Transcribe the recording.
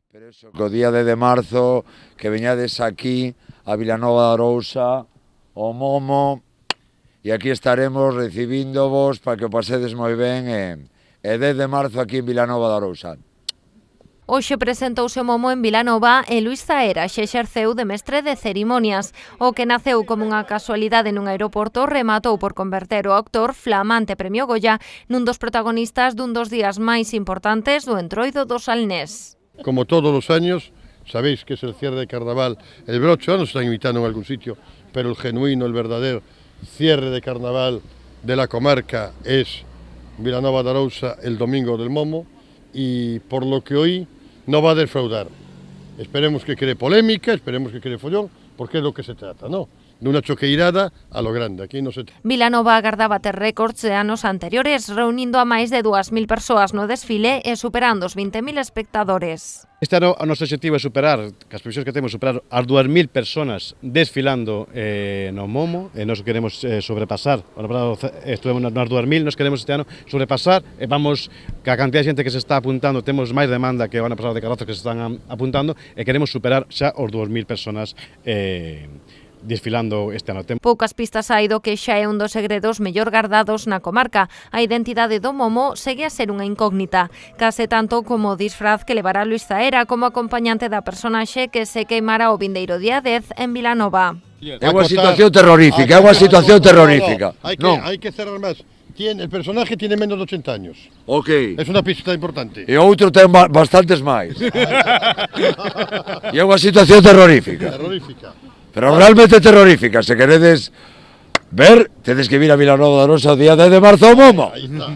Pero eso, que o día 10 de marzo, que veñades aquí a Vilanova de Arousa, o Momo, e aquí estaremos recibíndovos para que o pasedes moi ben, e 10 de marzo aquí en Vilanova de Arousa. Hoxe presentouse o Momo en Vilanova e Luís Zaera xe exerceu de mestre de cerimonias. O que naceu como unha casualidade nun aeroporto rematou por converter o actor flamante Premio Goya nun dos protagonistas dun dos días máis importantes do Entroido do Salnés. Como todos los años, sabéis que es el cierre de carnaval, el broche, ahora nos están invitando en algún sitio, pero el genuino, el verdadero cierre de carnaval de la comarca es Vilanova de Arousa el domingo del Momo, y por lo que hoy no va a defraudar. Esperemos que cree polémica, esperemos que cree follón, porque es lo que se trata, ¿no? De una choqueirada a lo grande, aquí no se trata. Vilanova agardaba ter récords de anos anteriores, reunindo a máis de 2.000 persoas no desfile e superando os 20.000 espectadores. Este ano o noso objetivo é superar, que as previsións que temos, superar as 2.000 personas desfilando no Momo, e nos queremos sobrepasar. O ano pasado estuvemos nas 2.000, nos queremos este ano sobrepasar, e vamos, que a cantidad de xente que se está apuntando, temos máis demanda que o ano pasado de carrozas que se están apuntando, e queremos superar xa os 2.000 personas desfilando este ano. Poucas pistas hai do que xa é un dos segredos mellor gardados na comarca. A identidade do Momo segue a ser unha incógnita, case tanto como o disfraz que levará Luís Zaera como acompañante da personaxe que se queimará o vindeiro día 10 en Vilanova. É unha situación terrorífica, é unha situación terrorífica. Hay que cerrar máis. El personaje tiene menos de 80 años. Ok. Es una pista importante. E o outro ten bastantes máis. E é unha situación terrorífica. Terrorífica. Pero realmente terrorífica. Se queredes ver, tedes que vir a Vilanova de Arousa o día 10 de marzo ao Momo. Ahí está.